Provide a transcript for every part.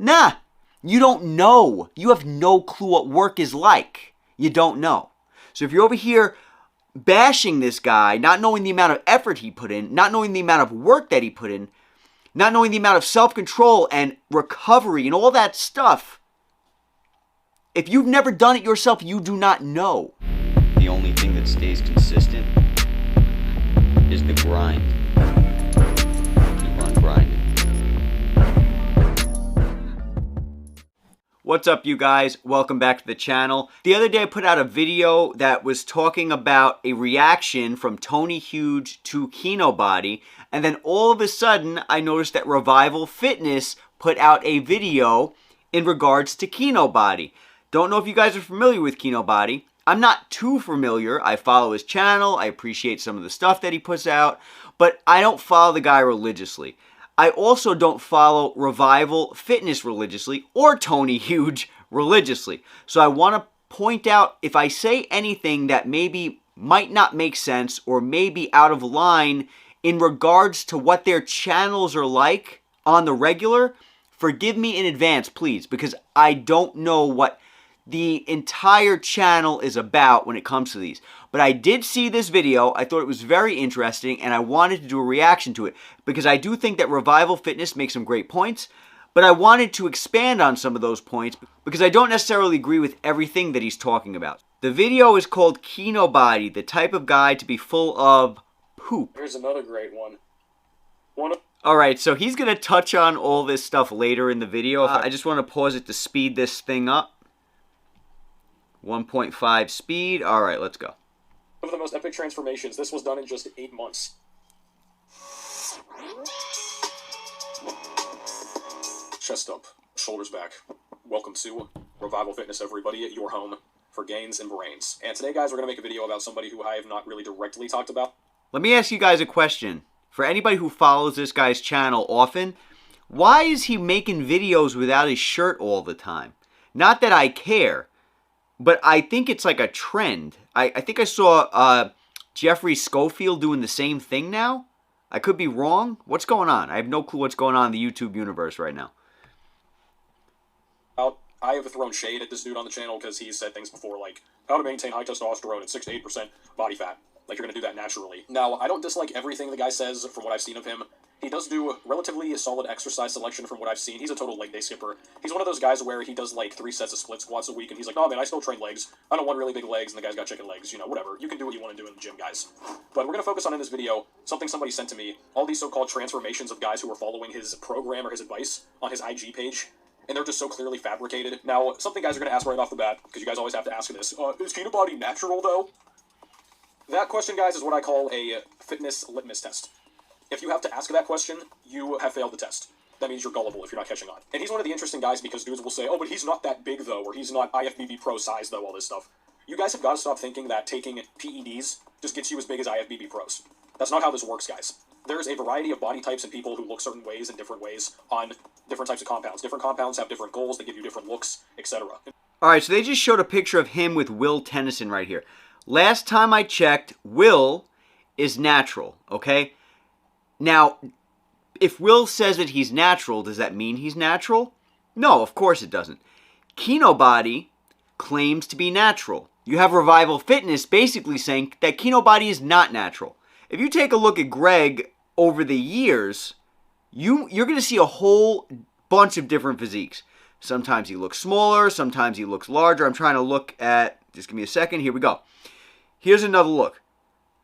Nah, you don't know. You have no clue what work is like. You don't know. So if you're over here bashing this guy, not knowing the amount of effort he put in, not knowing the amount of work that he put in, not knowing the amount of self-control and recovery and all that stuff, if you've never done it yourself, you do not know. The only thing that stays consistent is the grind. Keep on grinding. What's up, you guys? Welcome back to the channel. The other day I put out a video that was talking about a reaction from Tony Huge to Kinobody, and then all of a sudden I noticed that Revival Fitness put out a video in regards to Kinobody. Don't know if you guys are familiar with Kinobody. I'm not too familiar. I follow his channel. I appreciate some of the stuff that he puts out, but I don't follow the guy religiously. I also don't follow Revival Fitness religiously or Tony Huge religiously. So I want to point out, if I say anything that maybe might not make sense or maybe out of line in regards to what their channels are like on the regular, forgive me in advance, please, because I don't know what the entire channel is about when it comes to these. But I did see this video, I thought it was very interesting, and I wanted to do a reaction to it because I do think that Revival Fitness makes some great points, but I wanted to expand on some of those points because I don't necessarily agree with everything that he's talking about. The video is called Kinobody, the type of guy to be full of poop. Here's another great one. Alright, so he's going to touch on all this stuff later in the video. I just want to pause it to speed this thing up. 1.5 speed. Alright, let's go. One of the most epic transformations. This was done in just 8 months. Chest up, shoulders back. Welcome to Revival Fitness, everybody, at your home for gains and brains. And today, guys, we're going to make a video about somebody who I have not really directly talked about. Let me ask you guys a question. For anybody who follows this guy's channel often, why is he making videos without his shirt all the time? Not that I care, but I think it's like a trend. I think I saw Jeffrey Schofield doing the same thing now. I could be wrong. What's going on? I have no clue what's going on in the YouTube universe right now. I have thrown shade at this dude on the channel because he's said things before like how to maintain high testosterone and 6 to 8% body fat. Like you're going to do that naturally. Now, I don't dislike everything the guy says from what I've seen of him. He does do relatively solid exercise selection from what I've seen. He's a total leg day skipper. He's one of those guys where he does like 3 sets of split squats a week, and he's like, oh man, I still train legs. I don't want really big legs, and the guy's got chicken legs, you know, whatever. You can do what you want to do in the gym, guys. But we're going to focus on in this video something somebody sent to me, all these so-called transformations of guys who are following his program or his advice on his IG page, and they're just so clearly fabricated. Now, something guys are going to ask right off the bat, because you guys always have to ask this, is Kinobody natural, though? That question, guys, is what I call a fitness litmus test. If you have to ask that question, you have failed the test. That means you're gullible if you're not catching on. And he's one of the interesting guys because dudes will say, oh, but he's not that big, though, or he's not IFBB Pro size, though, all this stuff. You guys have got to stop thinking that taking PEDs just gets you as big as IFBB Pros. That's not how this works, guys. There's a variety of body types and people who look certain ways and different ways on different types of compounds. Different compounds have different goals, they give you different looks, etc. Alright, so they just showed a picture of him with Will Tennyson right here. Last time I checked, Will is natural, okay? Now, if Will says that he's natural, does that mean he's natural? No, of course it doesn't. Kinobody claims to be natural. You have Revival Fitness basically saying that Kinobody is not natural. If you take a look at Greg over the years, you're going to see a whole bunch of different physiques. Sometimes he looks smaller, sometimes he looks larger. I'm trying to look at, just give me a second, here we go. Here's another look.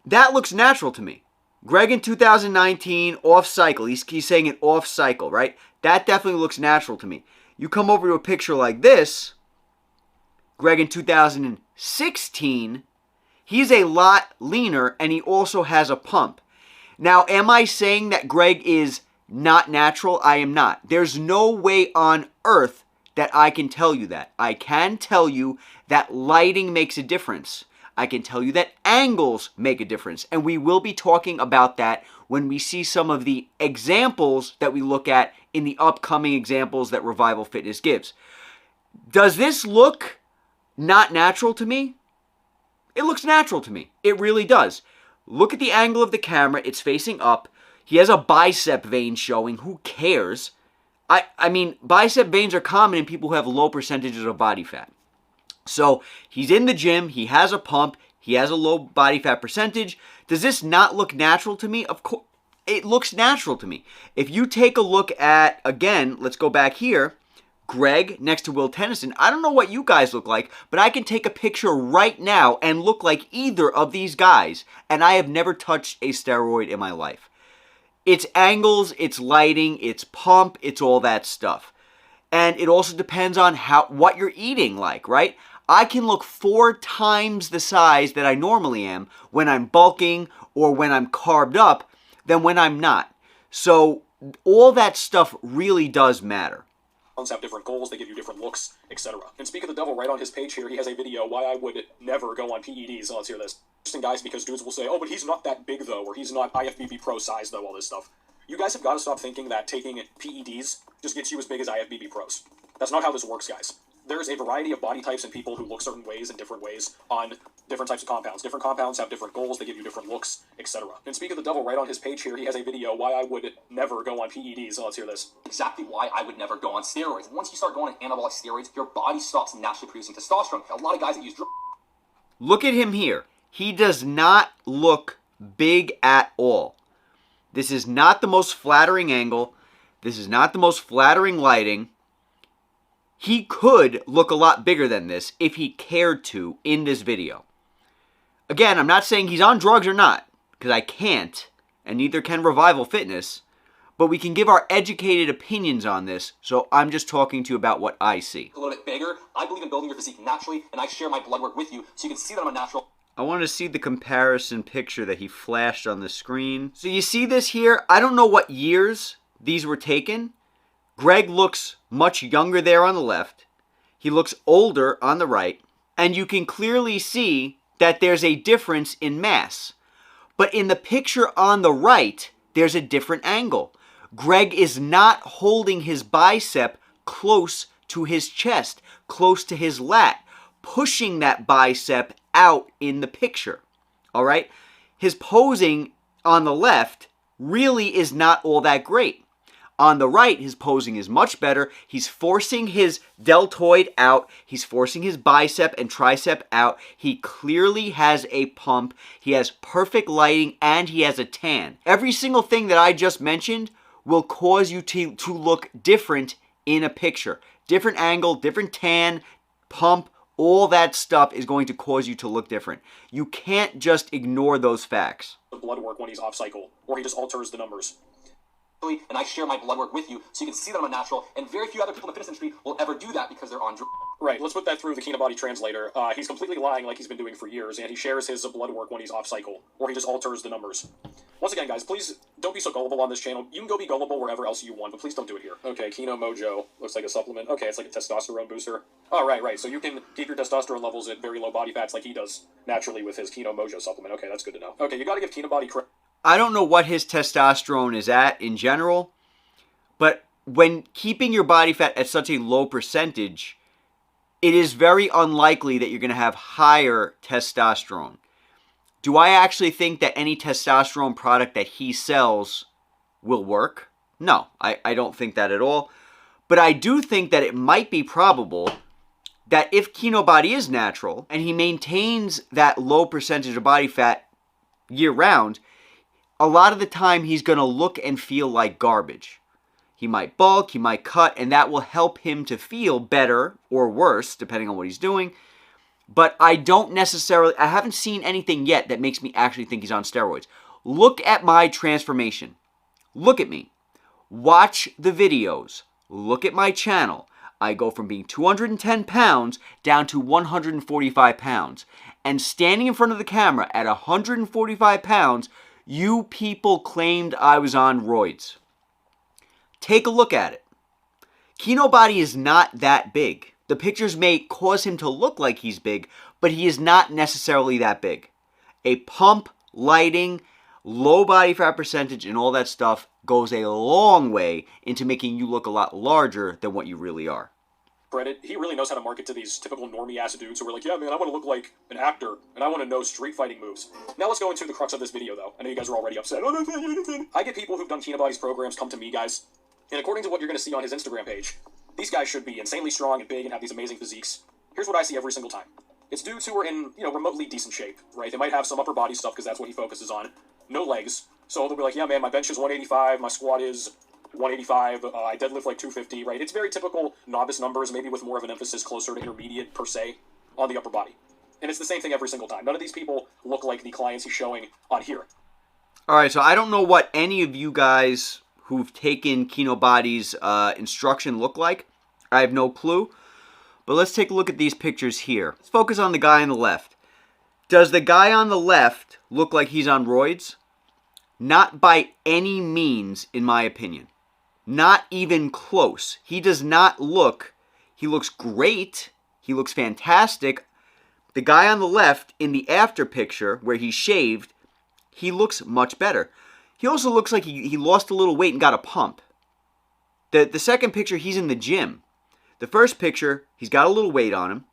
That looks natural to me. Greg in 2019, off cycle. He's saying it off cycle, right? That definitely looks natural to me. You come over to a picture like this, Greg in 2016, he's a lot leaner and he also has a pump. Now, am I saying that Greg is not natural? I am not. There's no way on earth that I can tell you that. I can tell you that lighting makes a difference. I can tell you that angles make a difference, and we will be talking about that when we see some of the examples that we look at in the upcoming examples that Revival Fitness gives. Does this look not natural to me? It looks natural to me. It really does. Look at the angle of the camera. It's facing up. He has a bicep vein showing. Who cares? I mean, bicep veins are common in people who have low percentages of body fat. So he's in the gym, he has a pump, he has a low body fat percentage. Does this not look natural to me? Of course, it looks natural to me. If you take a look at, again, let's go back here, Greg next to Will Tennyson. I don't know what you guys look like, but I can take a picture right now and look like either of these guys, and I have never touched a steroid in my life. It's angles, it's lighting, it's pump, it's all that stuff. And it also depends on what you're eating like, right? I can look 4 times the size that I normally am when I'm bulking or when I'm carved up than when I'm not. So all that stuff really does matter. Have different goals, they give you different looks, etc. And speak of the devil, right on his page here, he has a video why I would never go on PEDs. So let's hear this. Interesting, guys, because dudes will say, oh, but he's not that big though, or he's not IFBB pro size though, all this stuff. You guys have got to stop thinking that taking PEDs just gets you as big as IFBB pros. That's not how this works, guys. There's a variety of body types and people who look certain ways and different ways on different types of compounds. Different compounds have different goals, they give you different looks, etc. And speak of the devil, right on his page here, he has a video why I would never go on PEDs. So let's hear this. Exactly why I would never go on steroids. Once you start going on anabolic steroids, your body stops naturally producing testosterone. A lot of guys that use drugs. Look at him here. He does not look big at all. This is not the most flattering angle. This is not the most flattering lighting. He could look a lot bigger than this if he cared to in this video. Again, I'm not saying he's on drugs or not, because I can't, and neither can Revival Fitness, but we can give our educated opinions on this, so I'm just talking to you about what I see. A little bit bigger. I believe in building your physique naturally, and I share my blood work with you so you can see that I'm a natural. I want to see the comparison picture that he flashed on the screen. So you see this here? I don't know what years these were taken. Greg looks much younger there on the left. He looks older on the right. And you can clearly see that there's a difference in mass. But in the picture on the right, there's a different angle. Greg is not holding his bicep close to his chest, close to his lat, pushing that bicep out in the picture. All right? His posing on the left really is not all that great. On the right, his posing is much better. He's forcing his deltoid out. He's forcing his bicep and tricep out. He clearly has a pump. He has perfect lighting, and he has a tan. Every single thing that I just mentioned will cause you to look different in a picture. Different angle, different tan, pump, all that stuff is going to cause you to look different. You can't just ignore those facts. The blood work when he's off cycle, or he just alters the numbers. And I share my blood work with you so you can see that I'm a natural, and very few other people in the fitness industry will ever do that because they're on drugs. Right, let's put that through the Kinobody translator. He's completely lying like he's been doing for years, and he shares his blood work when he's off cycle, or he just alters the numbers. Once again, guys, please don't be so gullible on this channel. You can go be gullible wherever else you want, but please don't do it here. Okay, Kino Mojo looks like a supplement. Okay, it's like a testosterone booster. Oh, right. So you can keep your testosterone levels at very low body fats like he does naturally with his Kino Mojo supplement. Okay, that's good to know. Okay, you gotta give Kinobody credit. I don't know what his testosterone is at in general, but when keeping your body fat at such a low percentage, it is very unlikely that you're going to have higher testosterone. Do I actually think that any testosterone product that he sells will work? No, I don't think that at all. But I do think that it might be probable that if Kinobody is natural and he maintains that low percentage of body fat year round, a lot of the time he's going to look and feel like garbage. He might bulk, he might cut, and that will help him to feel better or worse, depending on what he's doing. But I haven't seen anything yet that makes me actually think he's on steroids. Look at my transformation. Look at me. Watch the videos. Look at my channel. I go from being 210 pounds down to 145 pounds. And standing in front of the camera at 145 pounds, you people claimed I was on roids. Take a look at it. Kinobody is not that big. The pictures may cause him to look like he's big, but he is not necessarily that big. A pump, lighting, low body fat percentage, and all that stuff goes a long way into making you look a lot larger than what you really are. Credit, he really knows how to market to these typical normie-ass dudes who are like, yeah, man, I want to look like an actor, and I want to know street fighting moves. Now let's go into the crux of this video, though. I know you guys are already upset. I get people who've done Kinobody's programs come to me, guys, And according to what you're going to see on his Instagram page, these guys should be insanely strong and big and have these amazing physiques. Here's what I see every single time. It's dudes who are in, remotely decent shape, right? They might have some upper body stuff because that's what he focuses on. No legs. So they'll be like, yeah, man, my bench is 185, my squat is 185, I deadlift like 250, right? It's very typical novice numbers, maybe with more of an emphasis closer to intermediate per se on the upper body. And it's the same thing every single time. None of these people look like the clients he's showing on here. All right, so I don't know what any of you guys who've taken Kino Body's instruction look like. I have no clue. But let's take a look at these pictures here. Let's focus on the guy on the left. Does the guy on the left look like he's on roids? Not by any means, in my opinion. Not even close. He does not look, he looks great. He looks fantastic. The guy on the left, in the after picture, where he's shaved, he looks much better. He also looks like he lost a little weight and got a pump. The second picture, he's in the gym. The first picture, he's got a little weight on him.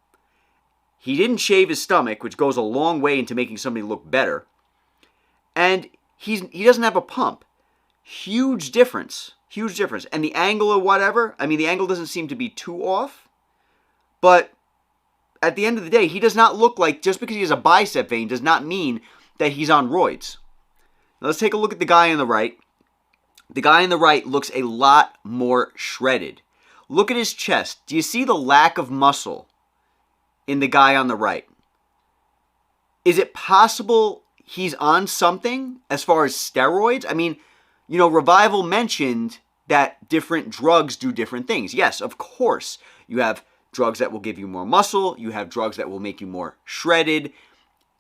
He didn't shave his stomach, which goes a long way into making somebody look better. And he doesn't have a pump. Huge difference. Huge difference. And the angle or whatever, I mean, the angle doesn't seem to be too off. But at the end of the day, he does not look like, just because he has a bicep vein does not mean that he's on roids. Now let's take a look at the guy on the right. The guy on the right looks a lot more shredded. Look at his chest. Do you see the lack of muscle in the guy on the right? Is it possible he's on something as far as steroids? I mean, Revival mentioned that different drugs do different things. Yes, of course. You have drugs that will give you more muscle. You have drugs that will make you more shredded.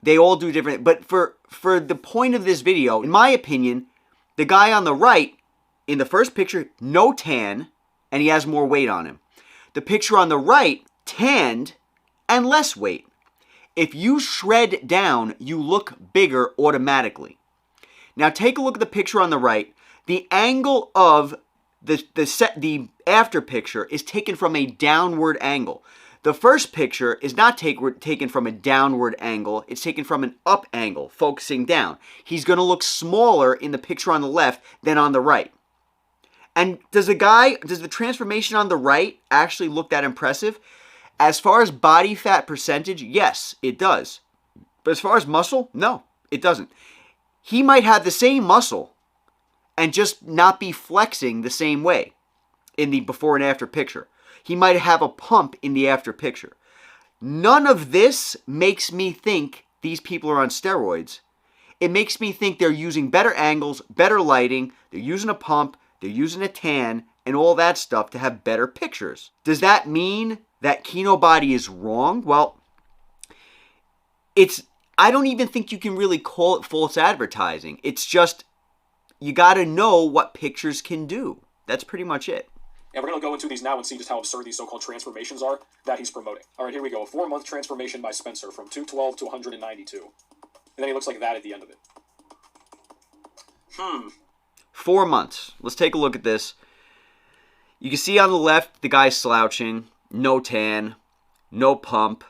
They all do different. But for the point of this video, in my opinion, the guy on the right, in the first picture, no tan, and he has more weight on him. The picture on the right, tanned and less weight. If you shred down, you look bigger automatically. Now take a look at the picture on the right. The angle of the after picture is taken from a downward angle. The first picture is not taken from a downward angle. It's taken from an up angle, focusing down. He's going to look smaller in the picture on the left than on the right. And does the transformation on the right actually look that impressive? As far as body fat percentage, yes, it does. But as far as muscle, no, it doesn't. He might have the same muscle and just not be flexing the same way in the before and after picture. He might have a pump in the after picture. None of this makes me think these people are on steroids. It makes me think they're using better angles, better lighting, they're using a pump, they're using a tan, and all that stuff to have better pictures. Does that mean that Kino Body is wrong? Well, I don't even think you can really call it false advertising. It's just, you got to know what pictures can do. That's pretty much it. And we're going to go into these now and see just how absurd these so-called transformations are that he's promoting. All right, here we go. A 4-month transformation by Spencer from 212 to 192. And then he looks like that at the end of it. 4 months. Let's take a look at this. You can see on the left, the guy's slouching, no tan, no pump.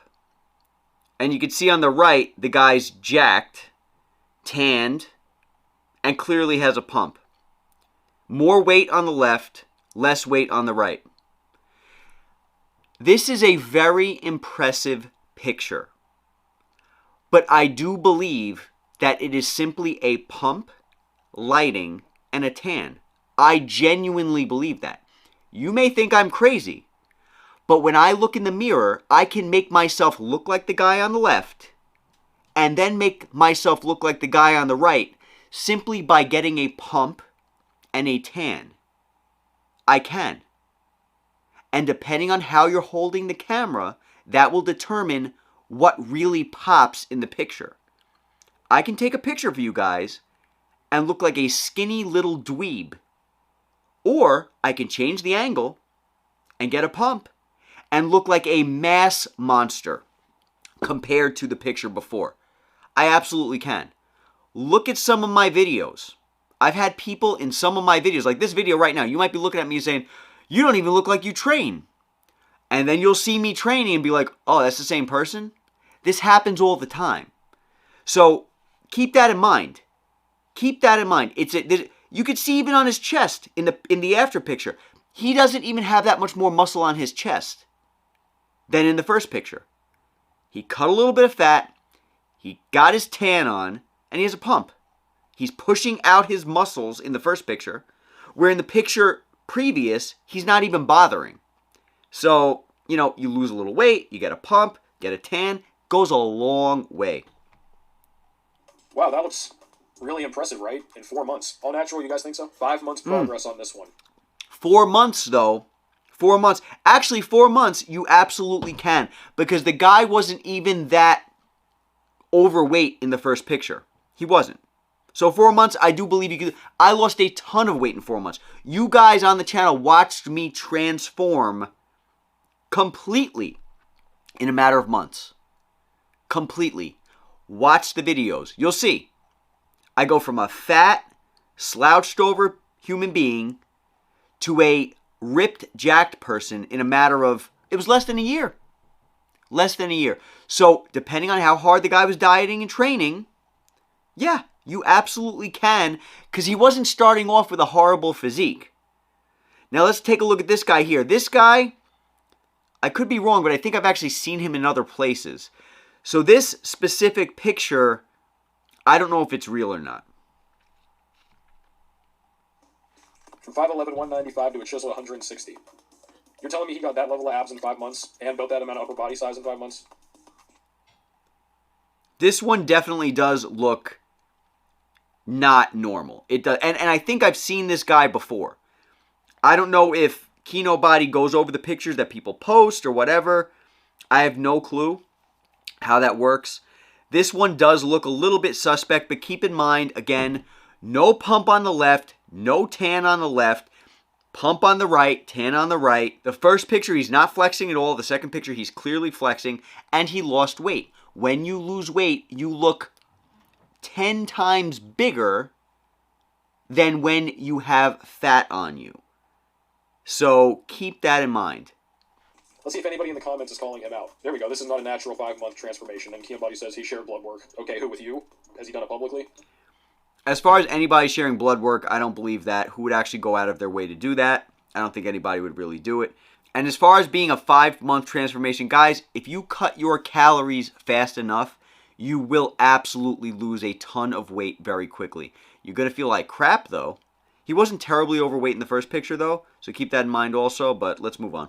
And you can see on the right, the guy's jacked, tanned, and clearly has a pump. More weight on the left, less weight on the right. This is a very impressive picture. But I do believe that it is simply a pump, lighting, and a tan. I genuinely believe that. You may think I'm crazy, but when I look in the mirror, I can make myself look like the guy on the left and then make myself look like the guy on the right simply by getting a pump and a tan. I can. And depending on how you're holding the camera, that will determine what really pops in the picture. I can take a picture for you guys and look like a skinny little dweeb. Or I can change the angle and get a pump and look like a mass monster compared to the picture before. I absolutely can. Look at some of my videos. I've had people in some of my videos, like this video right now, you might be looking at me saying, you don't even look like you train. And then you'll see me training and be like, oh, that's the same person? This happens all the time. So keep that in mind. Keep that in mind. You could see even on his chest in the after picture, he doesn't even have that much more muscle on his chest than in the first picture. He cut a little bit of fat, he got his tan on, and he has a pump. He's pushing out his muscles in the first picture, where in the picture previous, he's not even bothering. So, you know, you lose a little weight, you get a pump, get a tan, goes a long way. Wow, that looks really impressive, right? In 4 months. All natural, you guys think so? 5 months progress on this one. 4 months, though. 4 months. Actually, 4 months, you absolutely can. Because the guy wasn't even that overweight in the first picture. He wasn't. So 4 months, I do believe you could. I lost a ton of weight in 4 months. You guys on the channel watched me transform completely in a matter of months. Completely. Watch the videos. You'll see. I go from a fat, slouched over human being to a ripped, jacked person in a matter of, it was less than a year. Less than a year. So, depending on how hard the guy was dieting and training, yeah, you absolutely can, because he wasn't starting off with a horrible physique. Now, let's take a look at this guy here. This guy, I could be wrong, but I think I've actually seen him in other places. So this specific picture, I don't know if it's real or not. From 5'11", 195 to a chisel 160. You're telling me he got that level of abs in 5 months and built that amount of upper body size in 5 months? This one definitely does look not normal. It does, and I think I've seen this guy before. I don't know if Kino Body goes over the pictures that people post or whatever. I have no clue how that works. This one does look a little bit suspect, but keep in mind, again, no pump on the left, no tan on the left, pump on the right, tan on the right. The first picture, he's not flexing at all. The second picture, he's clearly flexing, and he lost weight. When you lose weight, you look 10 times bigger than when you have fat on you. So keep that in mind. Let's see if anybody in the comments is calling him out. There we go. This is not a natural 5-month transformation. And Body says he shared blood work. Okay, who, with you? Has he done it publicly? As far as anybody sharing blood work, I don't believe that. Who would actually go out of their way to do that? I don't think anybody would really do it. And as far as being a 5-month transformation, guys, if you cut your calories fast enough, you will absolutely lose a ton of weight very quickly. You're going to feel like crap, though. He wasn't terribly overweight in the first picture, though, so keep that in mind also, but let's move on.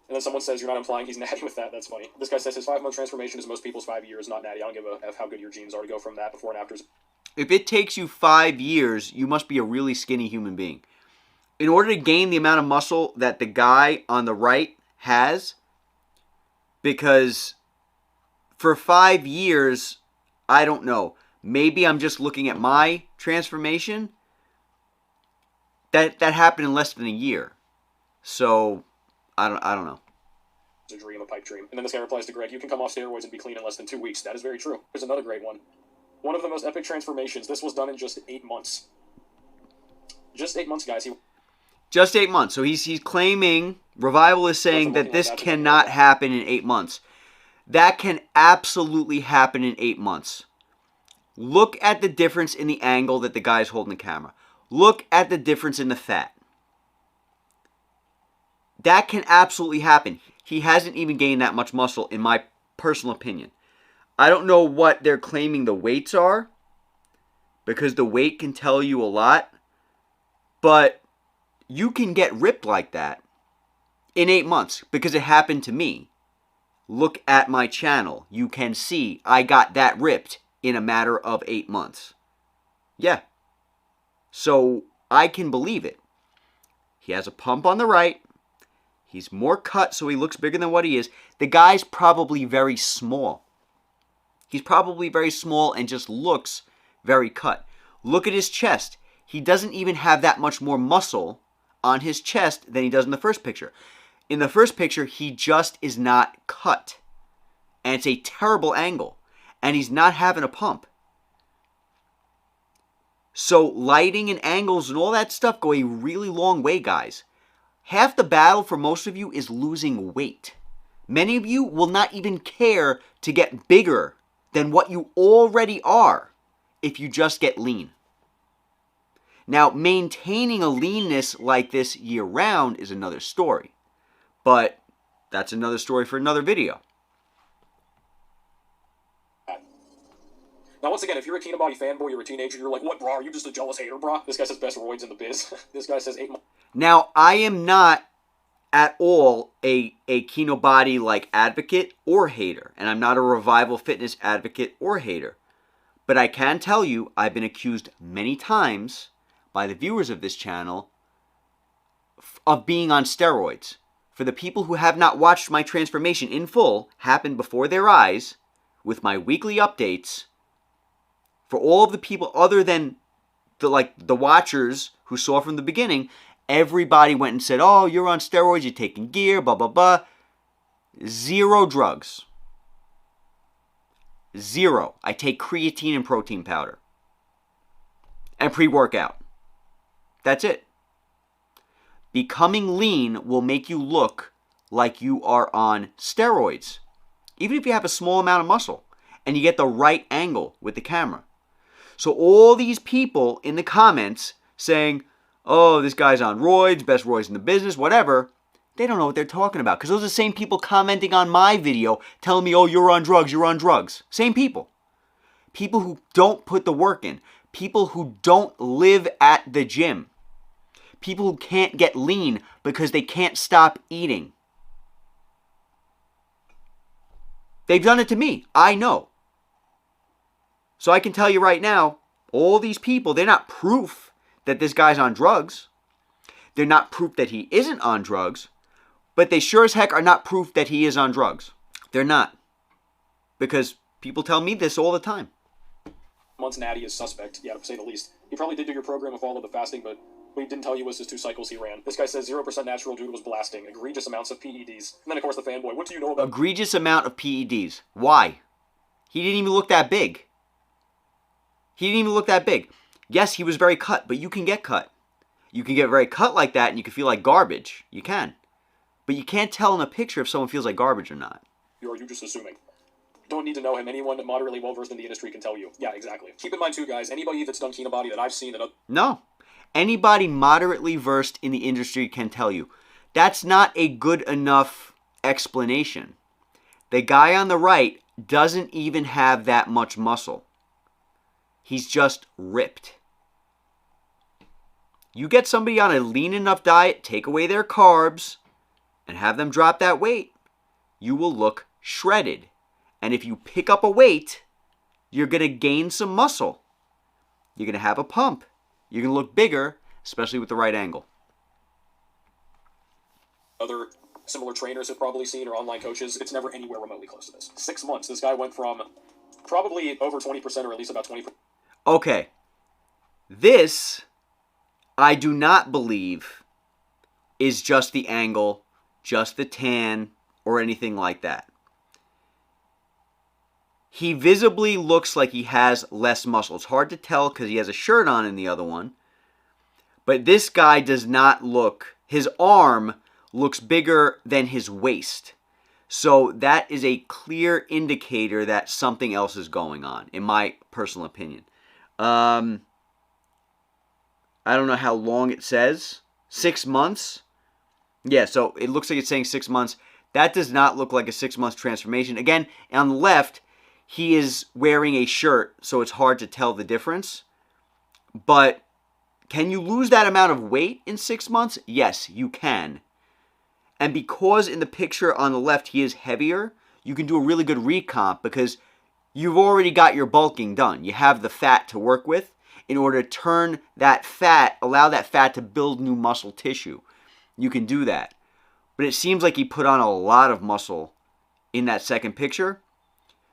And then someone says you're not implying he's natty with that. That's funny. This guy says his 5-month transformation is most people's 5 years, not natty. I don't give a F how good your genes are to go from that before and afters. If it takes you 5 years, you must be a really skinny human being. In order to gain the amount of muscle that the guy on the right has, because for 5 years, I don't know. Maybe I'm just looking at my transformation. That happened in less than a year. So, I don't know. It's a dream, a pipe dream. And then this guy replies to Greg, you can come off steroids and be clean in less than 2 weeks. That is very true. Here's another great one. One of the most epic transformations. This was done in just 8 months. Just 8 months, guys. Just 8 months. So he's claiming, Revival is saying that this cannot happen in 8 months. That can absolutely happen in 8 months. Look at the difference in the angle that the guy's holding the camera. Look at the difference in the fat. That can absolutely happen. He hasn't even gained that much muscle, in my personal opinion. I don't know what they're claiming the weights are, because the weight can tell you a lot. But you can get ripped like that in 8 months, because it happened to me. Look at my channel. You can see I got that ripped in a matter of 8 months. Yeah. So I can believe it. He has a pump on the right. He's more cut, so he looks bigger than what he is. The guy's probably very small. He's probably very small and just looks very cut. Look at his chest. He doesn't even have that much more muscle on his chest than he does in the first picture. In the first picture, he just is not cut. And it's a terrible angle. And he's not having a pump. So lighting and angles and all that stuff go a really long way, guys. Half the battle for most of you is losing weight. Many of you will not even care to get bigger than what you already are if you just get lean. Now, maintaining a leanness like this year-round is another story. But that's another story for another video. Now, once again, if you're a Kinobody fanboy, you're a teenager, you're like, what, bro? Are you just a jealous hater, bro? This guy says best roids in the biz. This guy says 8 months. Now, I am not at all a Kinobody like advocate or hater, and I'm not a Revival Fitness advocate or hater. But I can tell you, I've been accused many times by the viewers of this channel of being on steroids. For the people who have not watched my transformation in full happen before their eyes with my weekly updates, for all of the people other than the watchers who saw from the beginning, everybody went and said, oh, you're on steroids, you're taking gear, blah, blah, blah. 0 drugs. 0. I take creatine and protein powder. And pre-workout. That's it. Becoming lean will make you look like you are on steroids. Even if you have a small amount of muscle and you get the right angle with the camera. So all these people in the comments saying, oh, this guy's on roids, best roids in the business, whatever, they don't know what they're talking about. Because those are the same people commenting on my video telling me, oh, you're on drugs, you're on drugs. Same people. People who don't put the work in. People who don't live at the gym. People who can't get lean because they can't stop eating. They've done it to me. I know. So I can tell you right now, all these people, they're not proof that this guy's on drugs. They're not proof that he isn't on drugs. But they sure as heck are not proof that he is on drugs. They're not. Because people tell me this all the time. Months natty is suspect, yeah, to say the least. He probably did do your program with all of the fasting, but what he didn't tell you was his 2 cycles he ran. This guy says 0% natural, dude was blasting. Egregious amounts of PEDs. And then, of course, the fanboy. What do you know about... Egregious amount of PEDs. Why? He didn't even look that big. He didn't even look that big. Yes, he was very cut, but you can get cut. You can get very cut like that, and you can feel like garbage. You can. But you can't tell in a picture if someone feels like garbage or not. Or are you just assuming? Don't need to know him. Anyone moderately well-versed in the industry can tell you. Yeah, exactly. Keep in mind, too, guys, anybody that's done Kinobody that I've seen... No. Anybody moderately versed in the industry can tell you. That's not a good enough explanation. The guy on the right doesn't even have that much muscle. He's just ripped. You get somebody on a lean enough diet, take away their carbs, and have them drop that weight, you will look shredded. And if you pick up a weight, you're going to gain some muscle. You're going to have a pump. You're going to look bigger, especially with the right angle. Other similar trainers have probably seen, or online coaches, it's never anywhere remotely close to this. 6 months, this guy went from probably over 20%, or at least about 20%. Okay. This, I do not believe, is just the angle, just the tan, or anything like that. He visibly looks like he has less muscle. It's hard to tell because he has a shirt on in the other one. But this guy does not look, his arm looks bigger than his waist. So that is a clear indicator that something else is going on, in my personal opinion. I don't know how long it says. 6 months? Yeah, so it looks like it's saying 6 months. That does not look like a 6 month transformation. Again, on the left, he is wearing a shirt, so it's hard to tell the difference. But can you lose that amount of weight in 6 months? Yes, you can. And because in the picture on the left he is heavier, you can do a really good recomp because you've already got your bulking done. You have the fat to work with in order to turn that fat, allow that fat to build new muscle tissue. You can do that. But it seems like he put on a lot of muscle in that second picture.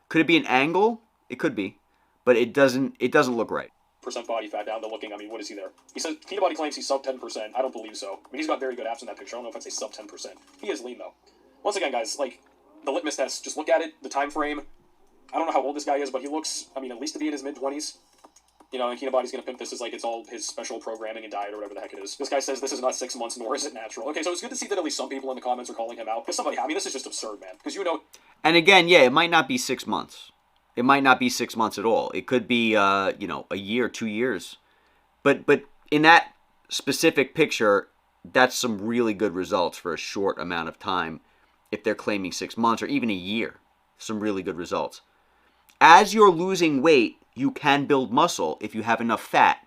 Could it be an angle? It could be. But it doesn't look right. Percent body fat down to looking, I mean, what is he there? He says, Kinobody claims he's sub 10%. I don't believe so. I mean, he's got very good abs in that picture. I don't know if I'd say sub 10%. He is lean, though. Once again, guys, like, the litmus test, just look at it, the time frame. I don't know how old this guy is, but he looks, I mean, at least to be in his mid-20s. You know, and Kinobody's going to pimp this as like it's all his special programming and diet or whatever the heck it is. This guy says this is not 6 months, nor is it natural. Okay, so it's good to see that at least some people in the comments are calling him out. Because somebody, I mean, this is just absurd, man. Because you know... And again, yeah, it might not be 6 months. It might not be 6 months at all. It could be, you know, a year, 2 years. But in that specific picture, that's some really good results for a short amount of time. If they're claiming 6 months or even a year, some really good results. As you're losing weight, you can build muscle if you have enough fat.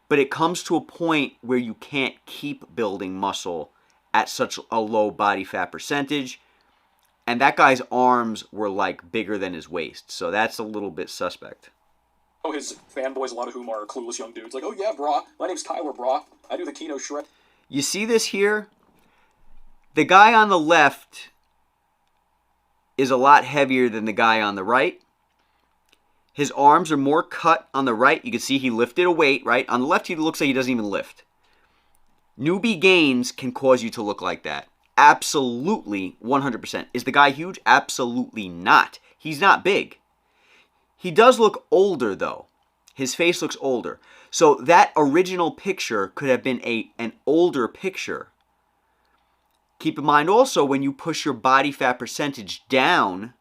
But it comes to a point where you can't keep building muscle at such a low body fat percentage. And that guy's arms were like bigger than his waist. So that's a little bit suspect. Oh, his fanboys, a lot of whom are clueless young dudes. Like, oh yeah, brah, my name's Kyler, brah. I do the Kino shred. You see this here? The guy on the left is a lot heavier than the guy on the right. His arms are more cut on the right. You can see he lifted a weight, right? On the left, he looks like he doesn't even lift. Newbie gains can cause you to look like that. Absolutely, 100%. Is the guy huge? Absolutely not. He's not big. He does look older, though. His face looks older. So that original picture could have been an older picture. Keep in mind also, when you push your body fat percentage down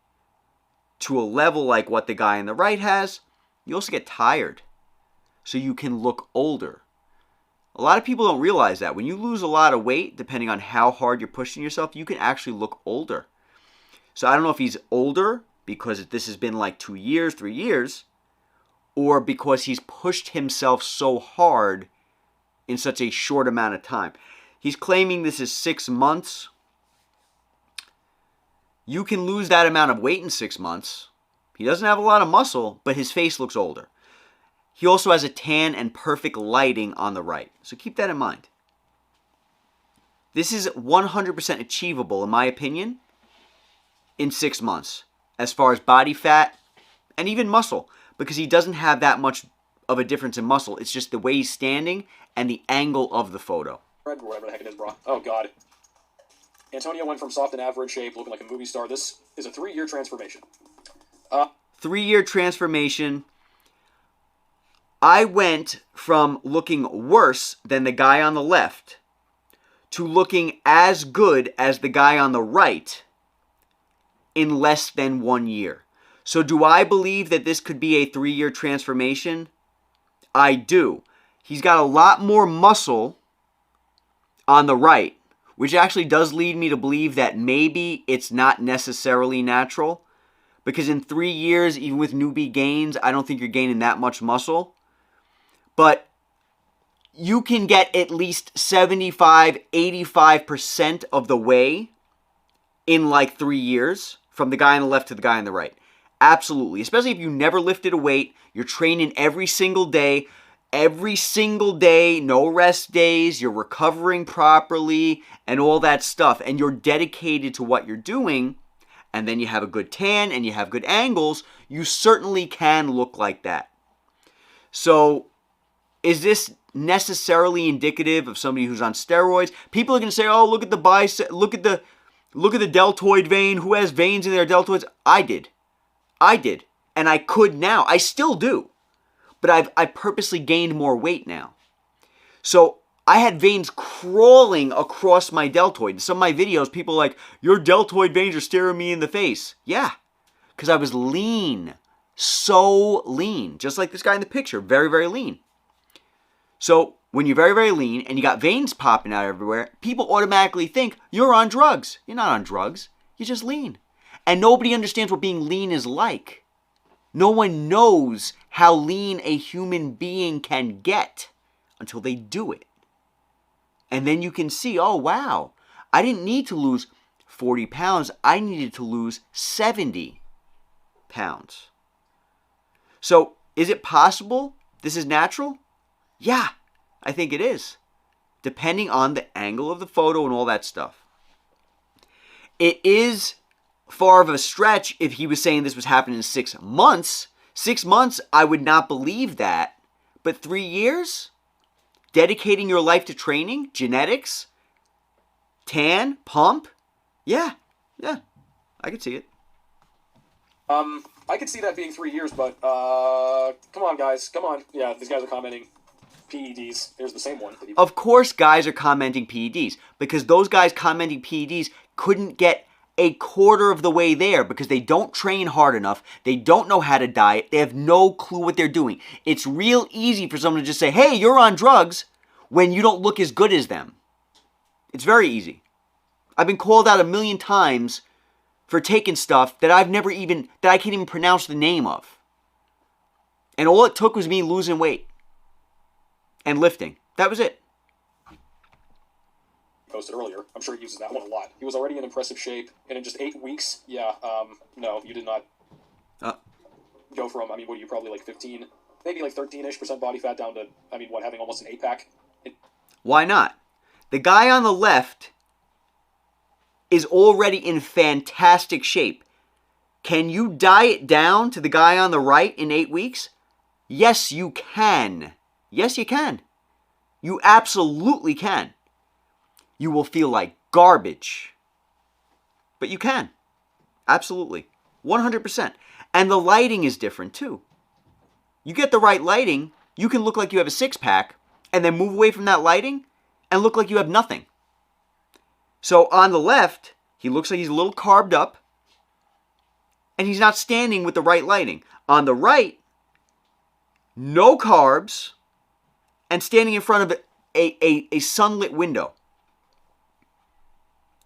to a level like what the guy on the right has, you also get tired. So you can look older. A lot of people don't realize that. When you lose a lot of weight, depending on how hard you're pushing yourself, you can actually look older. So I don't know if he's older because this has been like 2 years, 3 years, or because he's pushed himself so hard in such a short amount of time. He's claiming this is 6 months. You can lose that amount of weight in 6 months. He doesn't have a lot of muscle, but his face looks older. He also has a tan and perfect lighting on the right. So keep that in mind. This is 100% achievable, in my opinion, in 6 months, as far as body fat and even muscle, because he doesn't have that much of a difference in muscle. It's just the way he's standing and the angle of the photo. Whatever the heck it is, bro. Oh, God. Antonio went from soft and average shape, looking like a movie star. This is a 3-year transformation. 3-year transformation. I went from looking worse than the guy on the left to looking as good as the guy on the right in less than 1 year. So do I believe that this could be a 3-year transformation? I do. He's got a lot more muscle on the right, which actually does lead me to believe that maybe it's not necessarily natural, because in 3 years, even with newbie gains, I don't think you're gaining that much muscle. But you can get at least 75, 85% of the way in like 3 years from the guy on the left to the guy on the right. Absolutely. Especially if you never lifted a weight, you're training every single day, no rest days, you're recovering properly and all that stuff, and you're dedicated to what you're doing, and then you have a good tan and you have good angles, you certainly can look like that. So is this necessarily indicative of somebody who's on steroids? People are going to say, "Oh, look at the bicep, look at the deltoid vein. Who has veins in their deltoids?" I did, and I could now. I still do, but I purposely gained more weight now. So I had veins crawling across my deltoid. In some of my videos, people are like, "Your deltoid veins are staring me in the face." Yeah, because I was lean, so lean, just like this guy in the picture, very, very lean. So when you're very, very lean and you got veins popping out everywhere, people automatically think you're on drugs. You're not on drugs. You're just lean. And nobody understands what being lean is like. No one knows how lean a human being can get until they do it. And then you can see, oh, wow, I didn't need to lose 40 pounds. I needed to lose 70 pounds. So is it possible this is natural? Yeah, I think it is, depending on the angle of the photo and all that stuff. It is far of a stretch if he was saying this was happening in 6 months. 6 months, I would not believe that. But 3 years? Dedicating your life to training, genetics, tan, pump? Yeah, I could see it. I could see that being 3 years, but, come on, guys, come on. Yeah, these guys are commenting PEDs. Here's the same one. Of course guys are commenting PEDs, because those guys commenting PEDs couldn't get a quarter of the way there because they don't train hard enough. They don't know how to diet. They have no clue what they're doing. It's real easy for someone to just say, hey, you're on drugs when you don't look as good as them. It's very easy. I've been called out 1,000,000 times for taking stuff that I can't even pronounce the name of. And all it took was me losing weight and lifting. That was it. Posted earlier. I'm sure he uses that one a lot. He was already in impressive shape, and in just 8 weeks, no, you did not go from, what are you, probably like 15, maybe like 13-ish% body fat down to, having almost an 8-pack? Why not? The guy on the left is already in fantastic shape. Can you diet down to the guy on the right in 8 weeks? Yes, you can. Yes, you can. You absolutely can. You will feel like garbage. But you can. Absolutely. 100%. And the lighting is different too. You get the right lighting, you can look like you have a 6-pack and then move away from that lighting and look like you have nothing. So on the left, he looks like he's a little carved up and he's not standing with the right lighting. On the right, no carbs and standing in front of a sunlit window.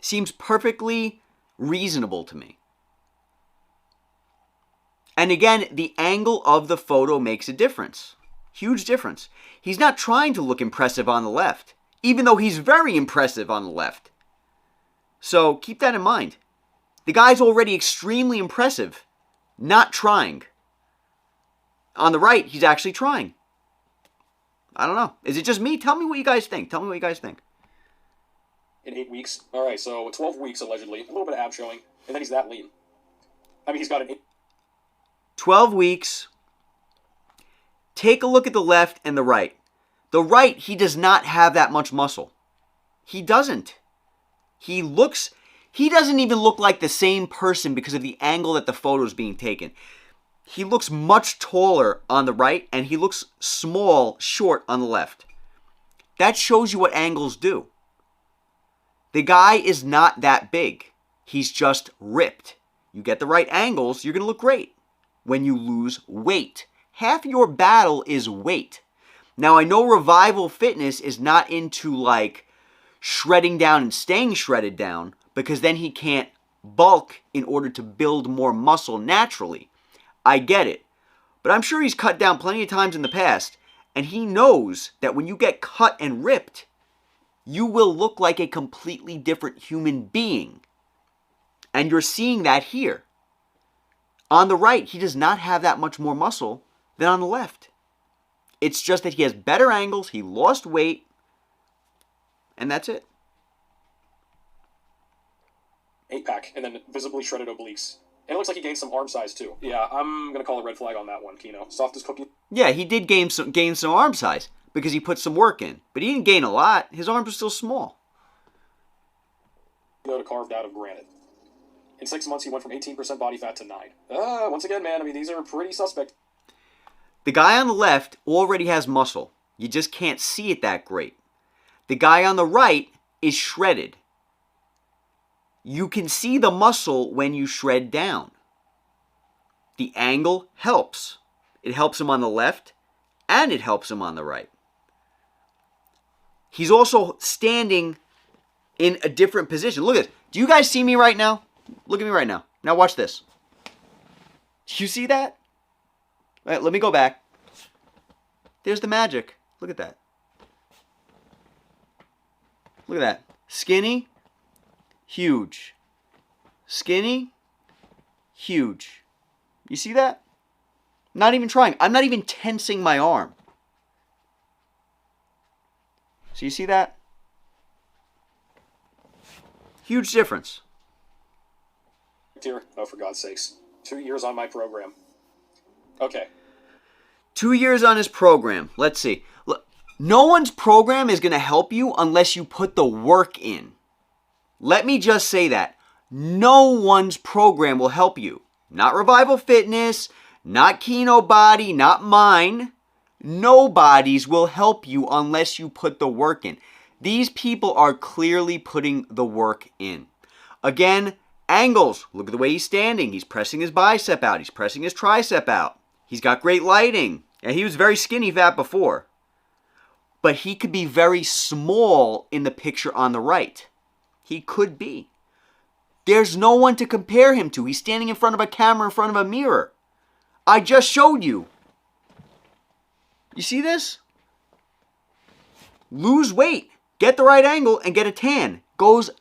Seems perfectly reasonable to me. And again, the angle of the photo makes a difference. Huge difference. He's not trying to look impressive on the left, even though he's very impressive on the left. So keep that in mind. The guy's already extremely impressive, not trying. On the right, he's actually trying. I don't know. Is it just me? Tell me what you guys think. Tell me what you guys think. In 8 weeks. All right, so 12 weeks allegedly. A little bit of ab showing, and then he's that lean. He's got an 12 weeks. Take a look at the left and the right. The right, he does not have that much muscle. He doesn't. He doesn't even look like the same person because of the angle that the photo is being taken. He looks much taller on the right, and he looks small, short on the left. That shows you what angles do. The guy is not that big. He's just ripped. You get the right angles, you're going to look great. When you lose weight. Half your battle is weight. Now, I know Revival Fitness is not into like shredding down and staying shredded down because then he can't bulk in order to build more muscle naturally. I get it. But I'm sure he's cut down plenty of times in the past, and he knows that when you get cut and ripped, you will look like a completely different human being. And you're seeing that here. On the right, he does not have that much more muscle than on the left. It's just that he has better angles, he lost weight, and that's it. 8-pack, and then visibly shredded obliques. And it looks like he gained some arm size too. Yeah, I'm going to call a red flag on that one, Kino. Soft as cookie. Yeah, he did gain some arm size because he put some work in. But he didn't gain a lot. His arms were still small. Carved out of granite. In 6 months, he went from 18% body fat to 9. Once again, man, these are pretty suspect. The guy on the left already has muscle. You just can't see it that great. The guy on the right is shredded. You can see the muscle when you shred down. The angle helps. It helps him on the left, and it helps him on the right. He's also standing in a different position. Look at this. Do you guys see me right now? Look at me right now. Now watch this. You see that? All right, let me go back. There's the magic. Look at that. Look at that. Skinny, huge. Skinny, huge. You see that? Not even trying. I'm not even tensing my arm. So you see that? Huge difference. Here. Oh, for God's sakes. 2 years on my program. Okay. 2 years on his program. Let's see. Look, no one's program is going to help you unless you put the work in. Let me just say that. No one's program will help you. Not Revival Fitness, not Kino Body, not mine. Nobody's will help you unless you put the work in. These people are clearly putting the work in. Again, Angles. Look at the way he's standing. He's pressing his bicep out. He's pressing his tricep out. He's got great lighting. And he was very skinny fat before. But he could be very small in the picture on the right. He could be. There's no one to compare him to. He's standing in front of a camera, in front of a mirror. I just showed you. You see this? Lose weight. Get the right angle and get a tan. Goes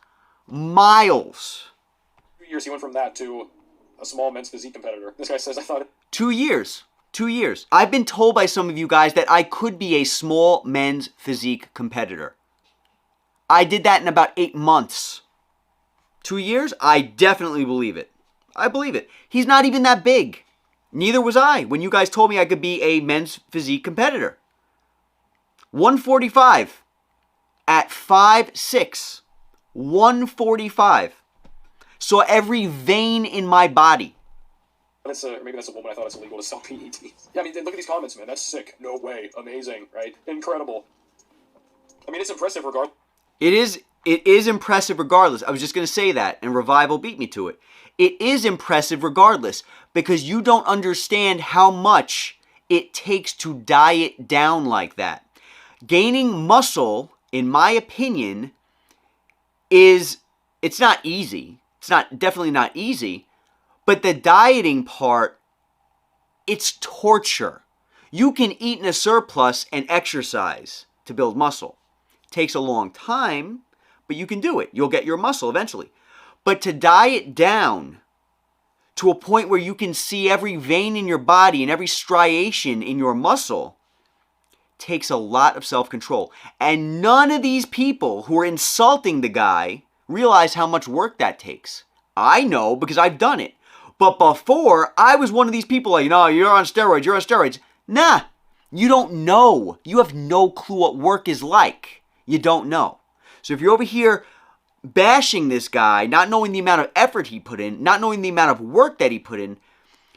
miles. 2 years he went from that to a small men's physique competitor. This guy says, I thought... 2 years. 2 years. I've been told by some of you guys that I could be a small men's physique competitor. I did that in about 8 months. 2 years? I definitely believe it. I believe it. He's not even that big. Neither was I when you guys told me I could be a men's physique competitor. 145 at 5'6". 145. Saw every vein in my body. Maybe that's a woman. I thought it's illegal to sell PEDs. Yeah, I mean, look at these comments, man. That's sick. No way. Amazing, right? Incredible. I mean, it's impressive regardless. It is impressive regardless. I was just going to say that, and Revival beat me to it. It is impressive regardless because you don't understand how much it takes to diet down like that. Gaining muscle, in my opinion, it's not easy. It's definitely not easy. But the dieting part, it's torture. You can eat in a surplus and exercise to build muscle. It takes a long time, but you can do it. You'll get your muscle eventually. But to diet down to a point where you can see every vein in your body and every striation in your muscle takes a lot of self-control. And none of these people who are insulting the guy realize how much work that takes. I know because I've done it. But before, I was one of these people like, no, you're on steroids. Nah, you don't know. You have no clue what work is like. You don't know. So if you're over here bashing this guy, not knowing the amount of effort he put in, not knowing the amount of work that he put in,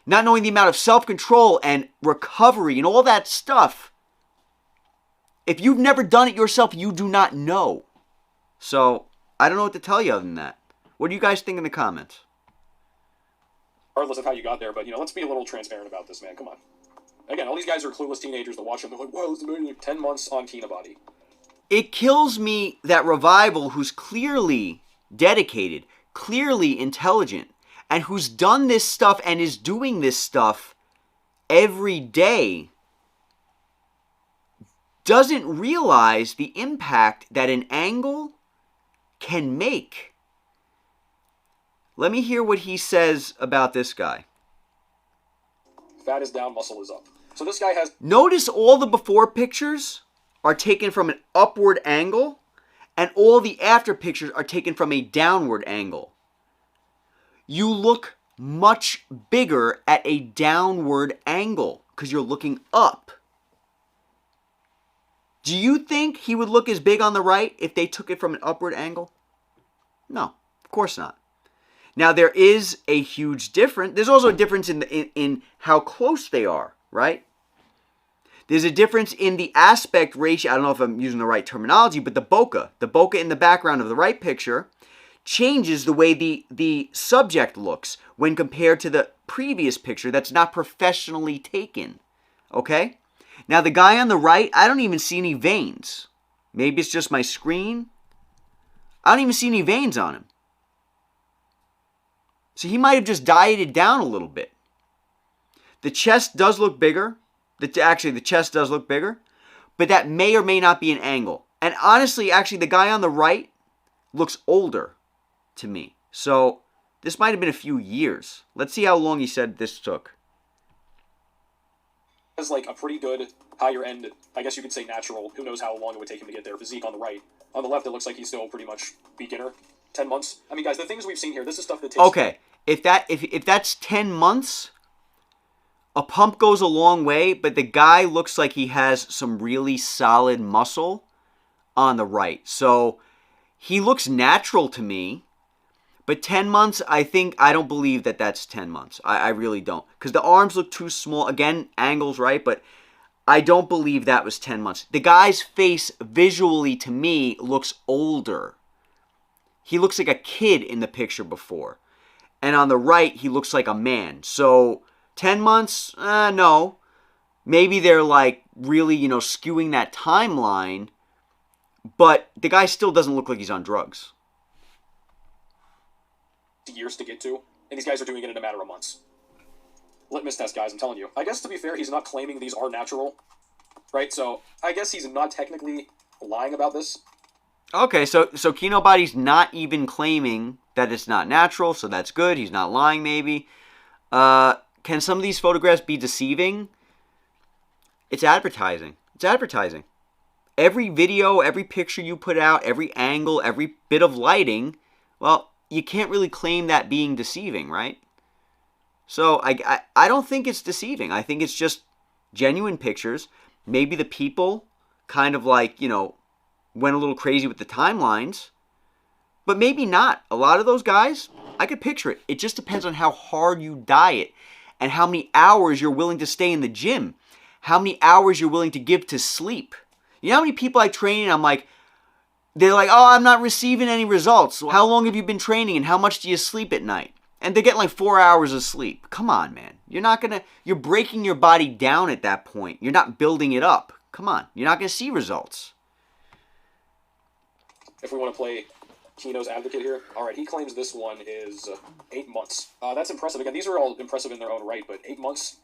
not knowing the amount of self-control and recovery and all that stuff, if you've never done it yourself, you do not know. So I don't know what to tell you other than that. What do you guys think in the comments? Regardless of how you got there, but, let's be a little transparent about this, man. Come on. Again, all these guys are clueless teenagers that watch him. They're like, wow, this is 10 months on Tina Body. It kills me that Revival, who's clearly dedicated, clearly intelligent, and who's done this stuff and is doing this stuff every day, doesn't realize the impact that an angle can make. Let me hear what he says about this guy. Fat is down, muscle is up. So this guy has... Notice all the before pictures are taken from an upward angle, and all the after pictures are taken from a downward angle. You look much bigger at a downward angle because you're looking up. Do you think he would look as big on the right if they took it from an upward angle? No, of course not. Now, there is a huge difference. There's also a difference in how close they are, right? There's a difference in the aspect ratio. I don't know if I'm using the right terminology, but the bokeh in the background of the right picture changes the way the subject looks when compared to the previous picture that's not professionally taken, okay? Now, the guy on the right, I don't even see any veins. Maybe it's just my screen. I don't even see any veins on him. So he might have just dieted down a little bit. The chest does look bigger. Actually, the chest does look bigger. But that may or may not be an angle. And honestly, actually, the guy on the right looks older to me. So this might have been a few years. Let's see how long he said this took. Has like a pretty good higher end, I guess you could say natural, who knows how long it would take him to get there, physique on the right. On the left, it looks like he's still pretty much beginner. 10 months. I mean, guys, the things we've seen here, this is stuff that takes... Okay. If that's 10 months, a pump goes a long way, but the guy looks like he has some really solid muscle on the right. So he looks natural to me, but 10 months, I don't believe that that's 10 months. I really don't. Because the arms look too small. Again, angles, right? But I don't believe that was 10 months. The guy's face visually to me looks older. He looks like a kid in the picture before. and on the right, he looks like a man. So 10 months, no. Maybe they're like really, skewing that timeline, but the guy still doesn't look like he's on drugs. Years to get to, and these guys are doing it in a matter of months. Litmus test, guys, I'm telling you. I guess to be fair, he's not claiming these are natural, right? So I guess he's not technically lying about this. Okay, so Kino Body's not even claiming that it's not natural, so that's good. He's not lying, maybe. Can some of these photographs be deceiving? It's advertising. It's advertising. Every video, every picture you put out, every angle, every bit of lighting, well, you can't really claim that being deceiving, right? So I don't think it's deceiving. I think it's just genuine pictures. Maybe the people kind of like, went a little crazy with the timelines, but maybe not. A lot of those guys, I could picture it. It just depends on how hard you diet and how many hours you're willing to stay in the gym, how many hours you're willing to give to sleep. You know how many people I train and I'm like, they're like, oh, I'm not receiving any results. How long have you been training and how much do you sleep at night? And they're getting like 4 hours of sleep. Come on, man. You're breaking your body down at that point. You're not building it up. Come on. You're not going to see results. If we want to play Kino's advocate here, all right, he claims this one is 8 months. That's impressive. Again, these are all impressive in their own right, but 8 months.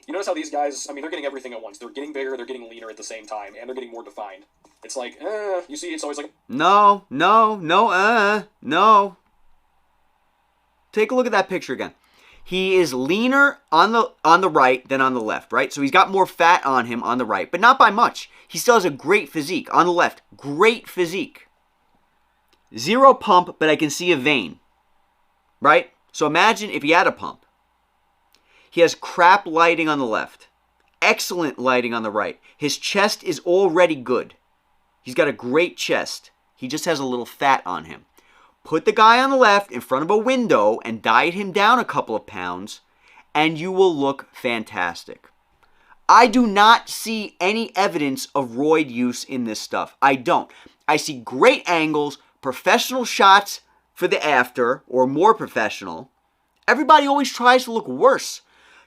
You notice how these guys, they're getting everything at once. They're getting bigger, they're getting leaner at the same time, and they're getting more defined. It's like, you see, it's always like... No. Take a look at that picture again. He is leaner on the right than on the left, right? So he's got more fat on him on the right, but not by much. He still has a great physique. On the left, great physique. Zero pump, but I can see a vein, right? So imagine if he had a pump. He has crap lighting on the left. Excellent lighting on the right. His chest is already good. He's got a great chest. He just has a little fat on him. Put the guy on the left in front of a window and diet him down a couple of pounds, and you will look fantastic. I do not see any evidence of roid use in this stuff. I don't. I see great angles, professional shots for the after, or more professional. Everybody always tries to look worse.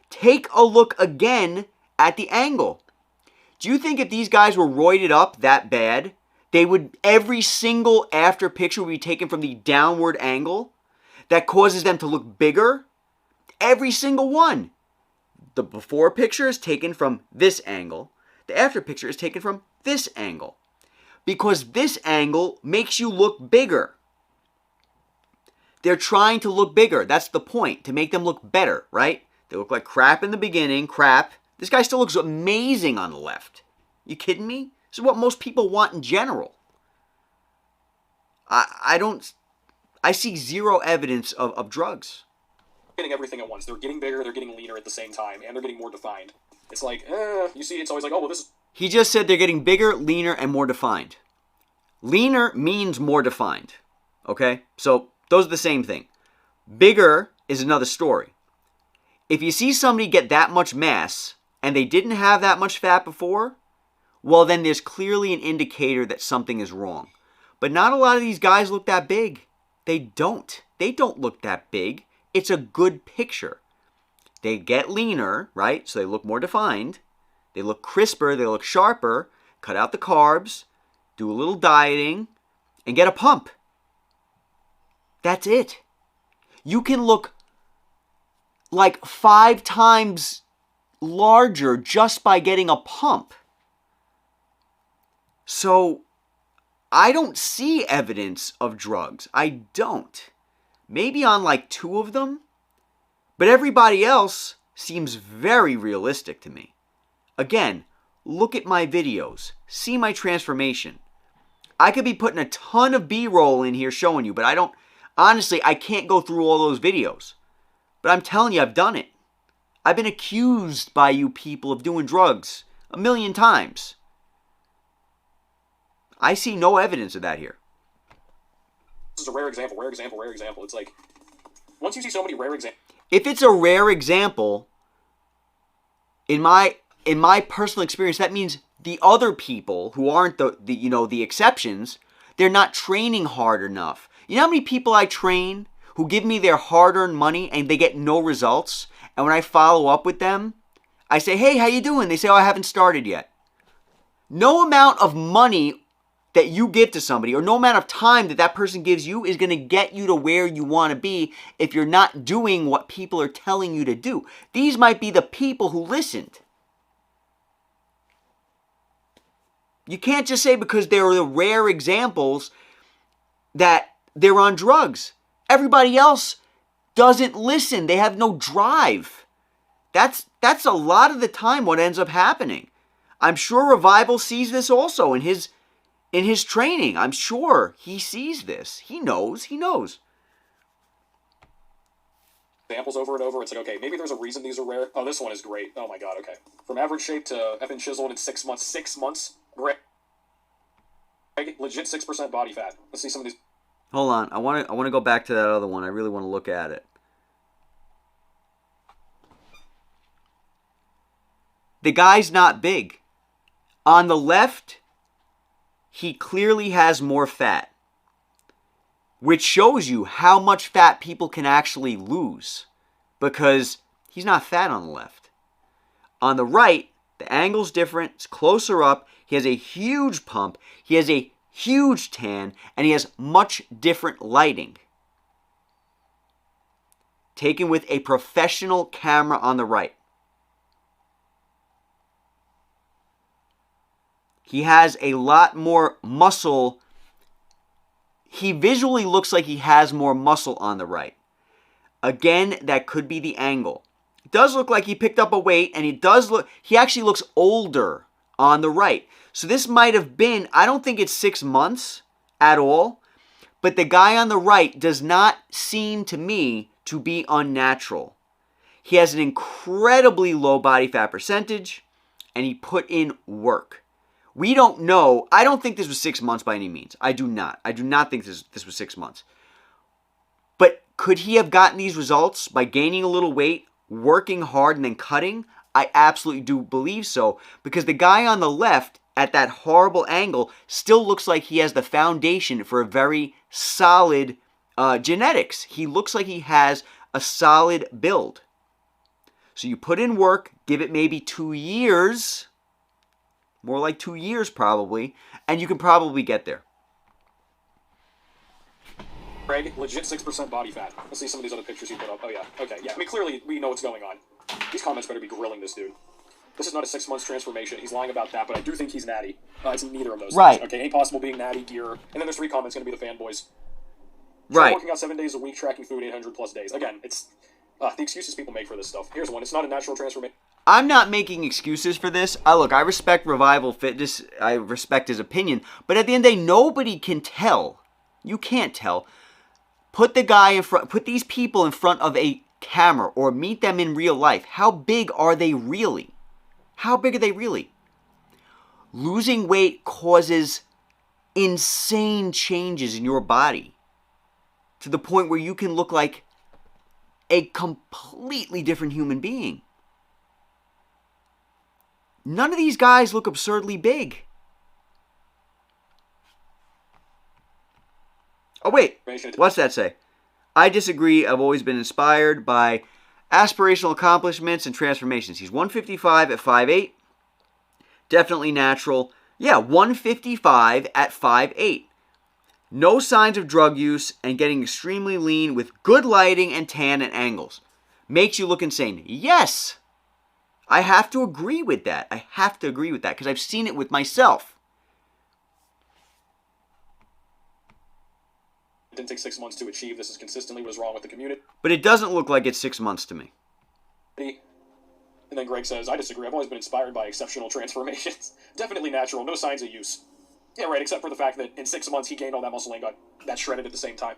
Take a look again at the angle. Do you think if these guys were roided up that bad, every single after picture would be taken from the downward angle that causes them to look bigger? Every single one. The before picture is taken from this angle. The after picture is taken from this angle. Because this angle makes you look bigger. They're trying to look bigger. That's the point, to make them look better, right? They look like crap in the beginning, crap. This guy still looks amazing on the left. You kidding me? This is what most people want in general. I see zero evidence of drugs. Getting everything at once. They're getting bigger, they're getting leaner at the same time, and they're getting more defined. It's like, you see, it's always like, oh, well, this is... He just said they're getting bigger, leaner, and more defined. Leaner means more defined, okay? So those are the same thing. Bigger is another story. If you see somebody get that much mass, and they didn't have that much fat before, well, then there's clearly an indicator that something is wrong. But not a lot of these guys look that big. They don't. They don't look that big. It's a good picture. They get leaner, right? So they look more defined. They look crisper. They look sharper. Cut out the carbs. Do a little dieting. And get a pump. That's it. You can look like 5 times larger just by getting a pump. So I don't see evidence of drugs. I don't. Maybe on like 2 of them. But everybody else seems very realistic to me. Again, look at my videos. See my transformation. I could be putting a ton of B-roll in here showing you, but I don't... Honestly, I can't go through all those videos. But I'm telling you, I've done it. I've been accused by you people of doing drugs 1,000,000 times. I see no evidence of that here. This is a rare example. It's like, once you see so many rare examples... If it's a rare example, in my personal experience, that means the other people who aren't the exceptions, they're not training hard enough. You know how many people I train who give me their hard-earned money and they get no results. And when I follow up with them, I say, hey, how you doing? They say, oh, I haven't started yet. No amount of money that you give to somebody or no amount of time that that person gives you is going to get you to where you want to be if you're not doing what people are telling you to do. These might be the people who listened. You can't just say because they're the rare examples that they're on drugs. Everybody else doesn't listen. They have no drive. That's a lot of the time what ends up happening. I'm sure Revival sees this also in his training. I'm sure he sees this. He knows. Examples over and over. It's like, okay, maybe there's a reason these are rare. Oh, this one is great. Oh my god, okay. From average shape to effing chiseled in 6 months. 6 months? Great. Legit 6% body fat. Let's see some of these. Hold on. I want to go back to that other one. I really want to look at it. The guy's not big. On the left, he clearly has more fat, which shows you how much fat people can actually lose because he's not fat on the left. On the right, the angle's different. It's closer up. He has a huge pump. He has a huge tan, and he has much different lighting. Taken with a professional camera on the right. He has a lot more muscle. He visually looks like he has more muscle on the right. Again, that could be the angle. It does look like he picked up a weight, and he actually looks older on the right. So this might have been, I don't think it's 6 months at all, but the guy on the right does not seem to me to be unnatural. He has an incredibly low body fat percentage, and he put in work. We don't know. I don't think this was 6 months by any means. I do not. I do not think this was 6 months. But could he have gotten these results by gaining a little weight, working hard, and then cutting? I absolutely do believe so. Because the guy on the left, at that horrible angle, still looks like he has the foundation for a very solid genetics. He looks like he has a solid build. So you put in work, give it maybe 2 years, more like 2 years probably, and you can probably get there. Craig, legit 6% body fat. Let's see some of these other pictures you put up. Oh yeah, okay, yeah. I mean, clearly we know what's going on. These comments better be grilling this dude. This is not a 6 months transformation. He's lying about that, but I do think he's natty. It's neither of those right. things. Okay, ain't possible being natty, gear. And then there's 3 comments going to be the fanboys. Right. Working out 7 days a week, tracking food 800 plus days. Again, it's the excuses people make for this stuff. Here's one. It's not a natural transformation. I'm not making excuses for this. Look, I respect Revival Fitness. I respect his opinion. But at the end of the day, nobody can tell. You can't tell. Put the guy in front. Put these people in front of a camera or meet them in real life. How big are they really? How big are they really? Losing weight causes insane changes in your body to the point where you can look like a completely different human being. None of these guys look absurdly big. Oh, wait. What's that say? I disagree. I've always been inspired by aspirational accomplishments and transformations. He's 155 at 5'8". Definitely natural. Yeah, 155 at 5'8". No signs of drug use and getting extremely lean with good lighting and tan and angles. Makes you look insane. Yes! I have to agree with that. I have to agree with that because I've seen it with myself. It didn't take 6 months to achieve. This is consistently what is wrong with the community. But it doesn't look like it's 6 months to me. And then Greg says, I disagree. I've always been inspired by exceptional transformations. Definitely natural. No signs of use. Yeah, right, except for the fact that in 6 months he gained all that muscle and got that shredded at the same time.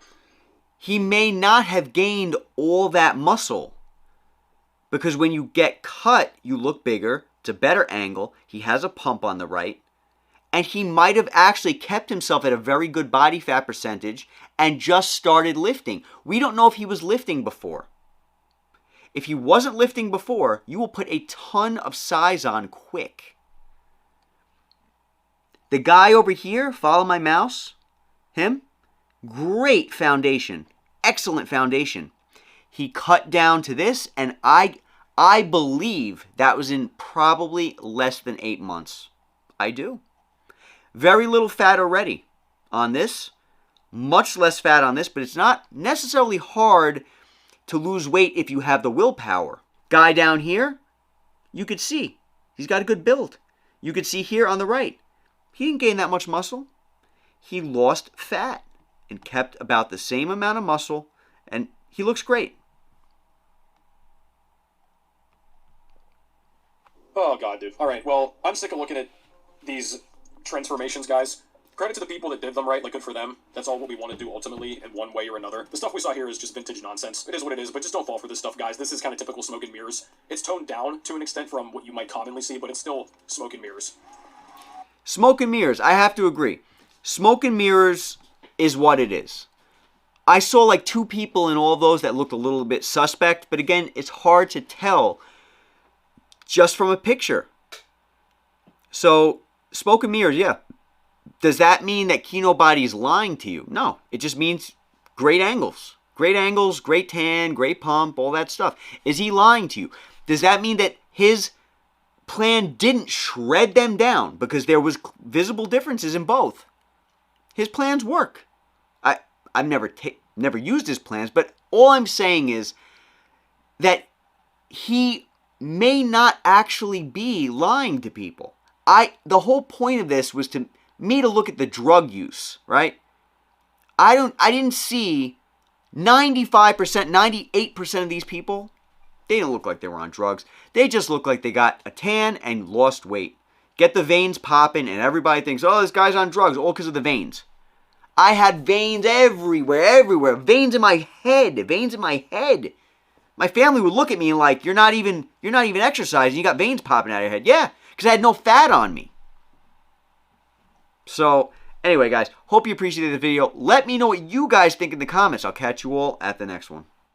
He may not have gained all that muscle. Because when you get cut, you look bigger. It's a better angle. He has a pump on the right. And he might have actually kept himself at a very good body fat percentage and just started lifting. We don't know if he was lifting before. If he wasn't lifting before, you will put a ton of size on quick. The guy over here, follow my mouse, him, great foundation. excellent foundation. He cut down to this, and I believe that was in probably less than 8 months. I do. Very little fat already on this. Much less fat on this, but it's not necessarily hard to lose weight if you have the willpower. Guy down here, you could see he's got a good build. You could see here on the right, he didn't gain that much muscle. He lost fat and kept about the same amount of muscle, and he looks great. Oh, God, dude. All right, well, I'm sick of looking at these transformations, guys. Credit to the people that did them right, like, good for them. That's all what we want to do ultimately in one way or another. The stuff we saw here is just vintage nonsense. It is what it is, but just don't fall for this stuff, guys. This is kind of typical smoke and mirrors. It's toned down to an extent from what you might commonly see, but it's still smoke and mirrors. Smoke and mirrors, I have to agree. Smoke and mirrors is what it is. I saw like 2 people in all those that looked a little bit suspect, but again, it's hard to tell just from a picture. So, smoke and mirrors, yeah. Does that mean that Kino Body is lying to you? No. It just means great angles. Great angles, great tan, great pump, all that stuff. Is he lying to you? Does that mean that his plan didn't shred them down because there was visible differences in both? His plans work. I've never used his plans, but all I'm saying is that he may not actually be lying to people. The whole point of this was to me to look at the drug use, right? I didn't see 95%, 98% of these people, they didn't look like they were on drugs. They just looked like they got a tan and lost weight. Get the veins popping and everybody thinks, oh, this guy's on drugs, all because of the veins. I had veins everywhere. Veins in my head. My family would look at me and like, you're not even exercising, you got veins popping out of your head. Yeah, because I had no fat on me. So, anyway, guys, hope you appreciated the video. Let me know what you guys think in the comments. I'll catch you all at the next one.